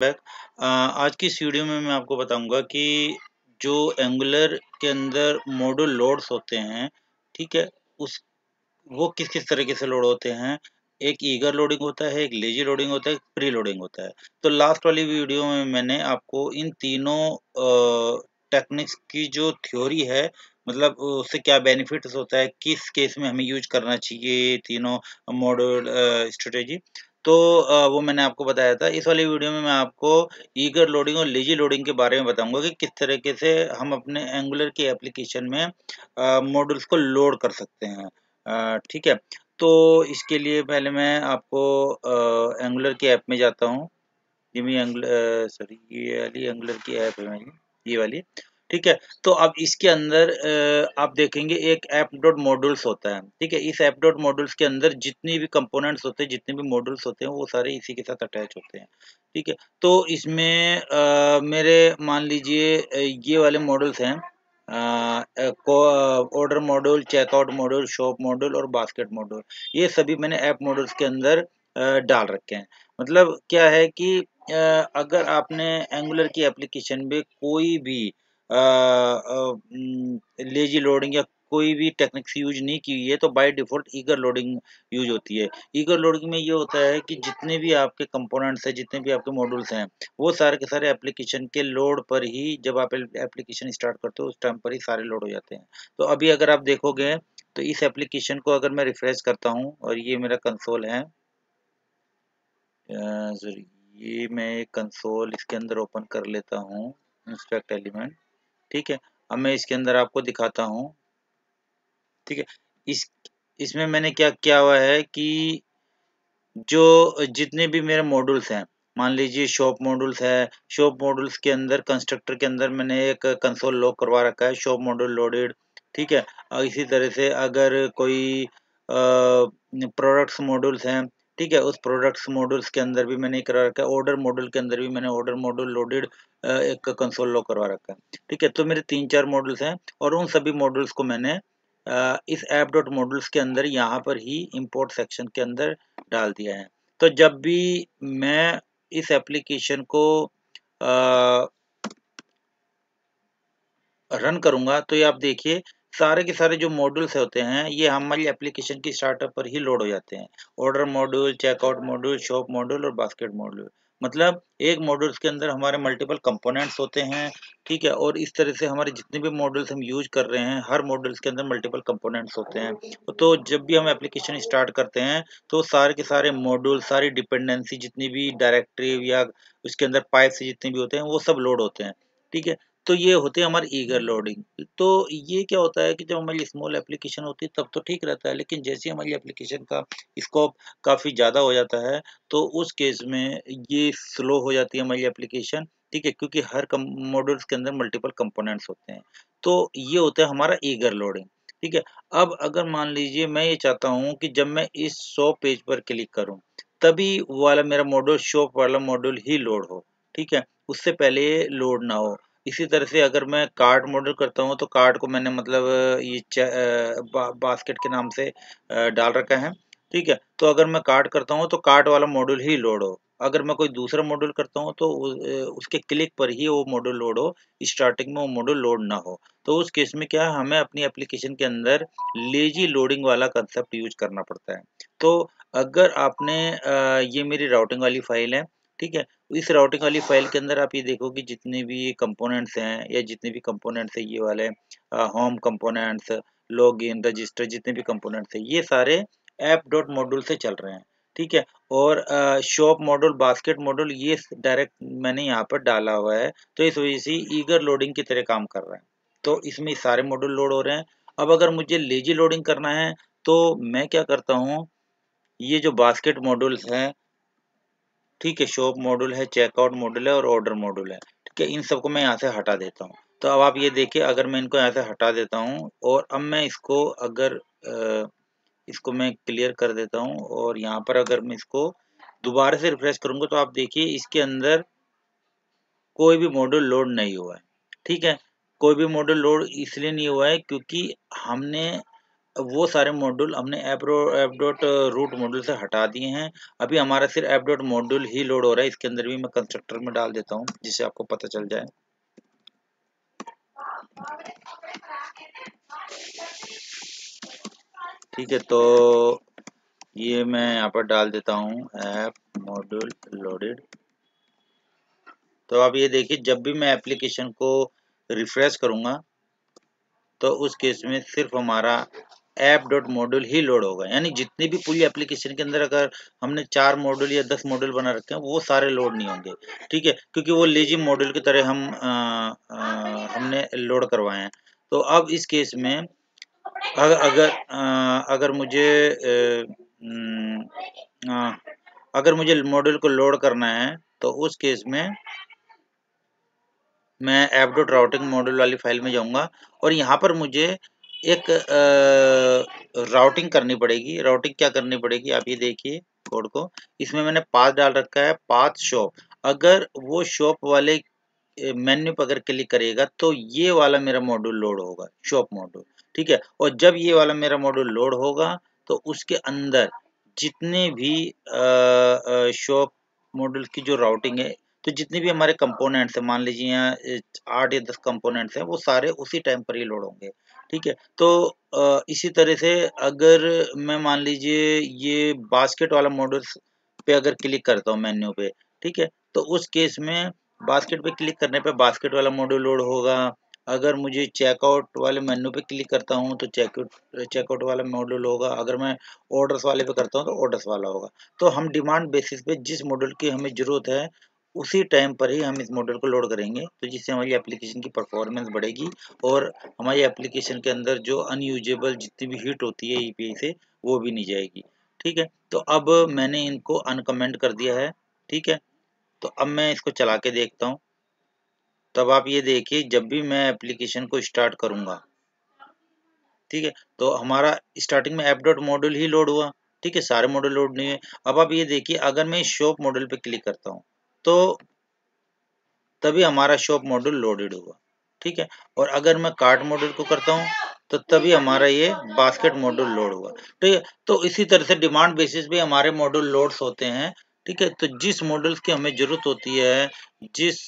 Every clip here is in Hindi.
बैक। आज की इस वीडियो में मैं आपको बताऊंगा कि जो एंगुलर के अंदर मॉड्यूल लोड्स होते हैं, ठीक है, उस वो किस-किस तरीके से लोड होते हैं। एक ईगर लोडिंग होता है, एक लेज़ी लोडिंग होता है, एक प्री लोडिंग होता है। तो लास्ट वाली वीडियो में मैंने आपको इन तीनों टेक्निक्स की जो थ्योरी है, मतलब उससे क्या बेनिफिट्स होता है, किस केस में हमें यूज़ करना चाहिए ये तीनों मॉड्यूल स्ट्रैटेजी, तो वो मैंने आपको बताया था। इस वाली वीडियो में मैं आपको ईगर लोडिंग और लेज़ी लोडिंग के बारे में बताऊँगा कि किस तरीके से हम अपने एंगुलर की एप्लीकेशन में मॉड्यूल्स को लोड कर सकते हैं। ठीक है, तो इसके लिए पहले मैं आपको एंगुलर की ऐप में जाता हूँ। जिमी सॉरी, ये वाली एंगुलर की ऐप है मेरी, ये वाली। ठीक है, तो अब इसके अंदर आप देखेंगे एक ऐप डॉट मॉड्यूल्स होता है। ठीक है, इस ऐप डॉट मॉड्यूल्स के अंदर जितनी भी कंपोनेंट्स होते हैं, जितने भी मॉड्यूल्स होते हैं, वो सारे इसी के साथ अटैच होते हैं। ठीक है, तो इसमें मेरे मान लीजिए ये वाले मॉड्यूल्स हैं, order module, checkout module, shop module और बास्केट मॉड्यूल। ये सभी मैंने ऐप मॉड्यूल्स के अंदर डाल रखे हैं। मतलब क्या है कि अगर आपने एंगुलर की एप्लीकेशन में कोई भी लेजी लोडिंग या कोई भी टेक्निक्स यूज नहीं की हुई है, तो by default eager loading use होती है। ईगर लोडिंग में ये होता है कि जितने भी आपके कंपोनेंट्स हैं, जितने भी आपके मॉड्यूल्स हैं, वो सारे के सारे एप्लीकेशन के लोड पर ही, जब आप एप्लीकेशन स्टार्ट करते हो उस टाइम पर ही सारे लोड हो जाते हैं। तो अभी अगर आप देखोगे तो इस एप्लीकेशन को अगर मैं रिफ्रेश करता हूँ और ये मेरा कंसोल है, सॉरी, ये मैं एक कंसोल इसके अंदर ओपन कर लेता हूँ, इंस्पेक्ट एलिमेंट। ठीक है, अब मैं इसके अंदर आपको दिखाता हूँ। ठीक है, इस इसमें मैंने क्या किया हुआ है कि जो जितने भी मेरे मॉड्यूल्स हैं, मान लीजिए शॉप मॉड्यूल्स है, शॉप मॉड्यूल्स के अंदर कंस्ट्रक्टर के अंदर मैंने एक कंसोल लॉक करवा रखा है, शॉप मॉड्यूल लोडेड। ठीक है, इसी तरह से अगर कोई प्रोडक्ट्स मॉड्यूल्स हैं, ठीक है, उस प्रोडक्ट्स मॉड्यूल्स के अंदर भी मैंने करा रखा है, ऑर्डर मॉड्यूल के अंदर भी मैंने ऑर्डर मॉड्यूल लोडेड एक कंसोल लॉक करवा रखा है। ठीक है, तो मेरे 3-4 मॉड्यूल्स हैं और उन सभी मॉड्यूल्स को मैंने इस ऐप डॉट मॉड्यूल्स के अंदर यहाँ पर ही इंपोर्ट सेक्शन के अंदर डाल दिया है। तो जब भी मैं इस एप्लीकेशन को रन करूँगा, तो ये आप देखिए सारे के सारे जो मॉड्यूल्स होते हैं, ये हमारी एप्लीकेशन की स्टार्टअप पर ही लोड हो जाते हैं। Order module, checkout module, shop module और बास्केट मॉड्यूल। मतलब एक मॉड्यूल्स के अंदर हमारे मल्टीपल कंपोनेंट्स होते हैं, ठीक है? और इस तरह से हमारे जितने भी मॉड्यूल्स हम यूज़ कर रहे हैं, हर मॉड्यूल्स के अंदर मल्टीपल कंपोनेंट्स होते हैं। तो जब भी हम एप्लीकेशन स्टार्ट करते हैं, तो सारे के सारे मॉड्यूल, सारी डिपेंडेंसी, जितनी भी डायरेक्टरी या उसके अंदर पाइप्स जितने भी होते हैं, वो सब लोड होते हैं। ठीक है? तो ये होती है हमारी ईगर लोडिंग। तो ये क्या होता है कि जब हमारी स्मॉल एप्लीकेशन होती है तब तो ठीक रहता है, लेकिन जैसे ही हमारी एप्लीकेशन का स्कोप काफ़ी ज़्यादा हो जाता है, तो उस केस में ये स्लो हो जाती है हमारी एप्लीकेशन। ठीक है? क्योंकि हर कम मॉड्यूल्स के अंदर मल्टीपल कंपोनेंट्स होते हैं। तो ये होता है हमारा ईगर लोडिंग। ठीक है? अब अगर मान लीजिए मैं ये चाहता हूँ कि जब मैं इस शो पेज पर क्लिक करूँ, तभी वो वाला मेरा मॉड्यूल, शॉप वाला मॉड्यूल ही लोड हो। ठीक है? उससे पहले ये लोड ना हो। इसी तरह से अगर मैं कार्ट मॉडल करता हूँ, तो कार्ट को मैंने मतलब ये बास्केट के नाम से डाल रखा है। ठीक है, तो अगर मैं कार्ट करता हूँ तो कार्ट वाला मॉड्यूल ही लोड हो। अगर मैं कोई दूसरा मॉड्यूल करता हूँ तो उसके क्लिक पर ही वो मॉड्यूल लोड हो, स्टार्टिंग में वो मॉड्यूल लोड ना हो। तो उस केस में क्या है, हमें अपनी एप्लीकेशन के अंदर लेजी लोडिंग वाला कंसेप्ट यूज करना पड़ता है। तो अगर आपने ये मेरी राउटिंग वाली फाइल है, ठीक है, इस राउटिंग वाली फाइल के अंदर आप ये देखोगे जितने भी कंपोनेंट्स हैं, या जितने भी कंपोनेंट्स हैं ये वाले होम कंपोनेंट्स, लॉगिन, रजिस्टर, जितने भी कंपोनेंट्स हैं ये सारे ऐप डॉट मॉड्यूल से चल रहे हैं। ठीक है, और शॉप मॉड्यूल, बास्केट मॉड्यूल ये डायरेक्ट मैंने यहाँ पर डाला हुआ है, तो इस वजह से ईगर लोडिंग की तरह काम कर रहा है। तो इसमें सारे मॉड्यूल लोड हो रहे हैं। अब अगर मुझे लेजी लोडिंग करना है, तो मैं क्या करता हूँ, ये जो बास्केट मॉड्यूल्स हैं, ठीक है, शॉप मॉड्यूल है, चेकआउट मॉड्यूल है और ऑर्डर मॉड्यूल है। ठीक है, इन सबको मैं यहाँ से हटा देता हूँ। तो अब आप ये देखिए, अगर मैं इनको यहाँ से हटा देता हूँ और अब मैं इसको अगर इसको मैं क्लियर कर देता हूँ और यहाँ पर अगर मैं इसको दोबारा से रिफ्रेश करूँगा, तो आप देखिए इसके अंदर कोई भी मॉड्यूल लोड नहीं हुआ है। ठीक है, कोई भी मॉड्यूल लोड इसलिए नहीं हुआ है क्योंकि हमने वो सारे मॉड्यूल हमने ऐप डॉट रूट मॉड्यूल से हटा दिए हैं। अभी हमारा सिर्फ ऐप डॉट मॉड्यूल ही लोड हो रहा है। इसके अंदर भी मैं कंस्ट्रक्टर में डाल देता हूँ जिससे आपको पता चल जाए। ठीक है, तो ये मैं यहाँ पर डाल देता हूँ ऐप मॉड्यूल लोडेड। तो अब ये देखिए, जब भी मैं एप्लीकेशन को रिफ्रेश करूँगा तो उस केस में सिर्फ हमारा ऐप डॉट मॉड्यूल ही लोड होगा। यानी जितनी भी पूरी एप्लीकेशन के अंदर अगर हमने 4 मॉड्यूल या 10 मॉड्यूल बना रखे हैं वो सारे लोड नहीं होंगे। ठीक है, क्योंकि वो लेजी मॉड्यूल की तरह हमने लोड करवाए हैं। तो अब इस केस में अगर मुझे अगर मुझे मॉड्यूल को लोड करना है तो उस केस में मैं ऐप डॉट राउटिंग मॉड्यूल वाली फाइल में जाऊंगा और यहाँ पर मुझे एक राउटिंग करनी पड़ेगी। राउटिंग क्या करनी पड़ेगी, आप ये देखिए कोड को। इसमें मैंने पाथ डाल रखा है, पाथ शॉप। अगर वो शॉप वाले मेन्यू पर अगर क्लिक करेगा तो ये वाला मेरा मॉड्यूल लोड होगा, शॉप मॉड्यूल। ठीक है, और जब ये वाला मेरा मॉड्यूल लोड होगा तो उसके अंदर जितने भी शॉप मॉड्यूल की जो राउटिंग है, तो जितने भी हमारे कंपोनेंट्स हैं, मान लीजिए यहाँ 8 या 10 कंपोनेंट्स हैं, वो सारे उसी टाइम पर ही लोड होंगे। ठीक है, तो इसी तरह से अगर मैं मान लीजिए ये बास्केट वाला मॉड्यूल पे अगर क्लिक करता हूँ मेन्यू पे, ठीक है, तो उस केस में बास्केट पे क्लिक करने पे बास्केट वाला मॉड्यूल लोड होगा। अगर मुझे चेकआउट वाले मेन्यू पे क्लिक करता हूँ तो चेकआउट वाला मॉड्यूल होगा। अगर मैं ऑर्डर्स वाले पे करता हूँ तो ऑर्डर्स वाला होगा। तो हम डिमांड बेसिस पे जिस मॉड्यूल की हमें ज़रूरत है उसी टाइम पर ही हम इस मॉड्यूल को लोड करेंगे, तो जिससे हमारी एप्लीकेशन की परफॉर्मेंस बढ़ेगी और हमारी एप्लीकेशन के अंदर जो अनयूजेबल जितनी भी हिट होती है एपीआई से वो भी नहीं जाएगी। ठीक है, तो अब मैंने इनको अनकमेंट कर दिया है। ठीक है, तो अब मैं इसको चला के देखता हूँ। तब आप ये देखिए, जब भी मैं एप्लीकेशन को स्टार्ट करूँगा, ठीक है, तो हमारा स्टार्टिंग में ऐप डॉट मॉड्यूल ही लोड हुआ। ठीक है, सारे मॉड्यूल लोड नहीं हुए। अब आप ये देखिए, अगर मैं शॉप मॉड्यूल पे क्लिक करता हूँ तो तभी हमारा शॉप मॉड्यूल लोडेड हुआ। ठीक है, और अगर मैं कार्ट मॉड्यूल को करता हूँ तो तभी हमारा ये बास्केट मॉड्यूल लोड हुआ। ठीक है, तो इसी तरह से डिमांड बेसिस पे हमारे मॉड्यूल लोड्स होते हैं। ठीक है, तो जिस मॉड्यूल्स की हमें ज़रूरत होती है, जिस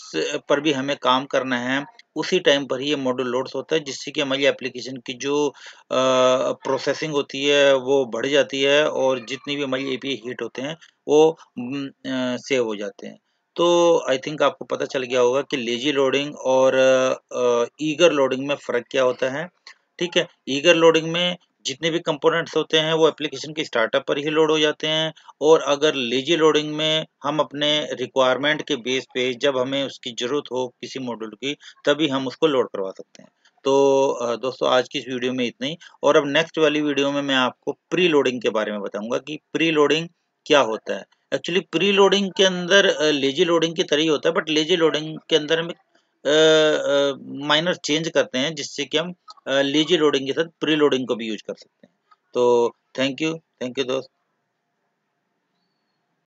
पर भी हमें काम करना है, उसी टाइम पर ही ये मॉड्यूल लोड्स होता है, जिससे कि हमारी एप्लीकेशन की जो प्रोसेसिंग होती है वो बढ़ जाती है और जितनी भी हमारी एपीआई हिट होते हैं वो सेव हो जाते हैं। तो आई थिंक आपको पता चल गया होगा कि लेजी लोडिंग और ईगर लोडिंग में फ़र्क क्या होता है। ठीक है, ईगर लोडिंग में जितने भी कंपोनेंट्स होते हैं वो एप्लीकेशन के स्टार्टअप पर ही लोड हो जाते हैं, और अगर लेजी लोडिंग में हम अपने रिक्वायरमेंट के बेस पे जब हमें उसकी ज़रूरत हो किसी मॉड्यूल की, तभी हम उसको लोड करवा सकते हैं। तो दोस्तों, आज की इस वीडियो में इतना ही, और अब नेक्स्ट वाली वीडियो में मैं आपको प्री लोडिंग के बारे में बताऊंगा कि प्री लोडिंग क्या होता है। एक्चुअली प्री लोडिंग के अंदर लेजी लोडिंग की तरह ही होता है, बट लेजी लोडिंग के अंदर हम माइनर चेंज करते हैं जिससे कि हम लेजी लोडिंग के साथ प्री लोडिंग को भी यूज कर सकते हैं। तो थैंक यू दोस्त।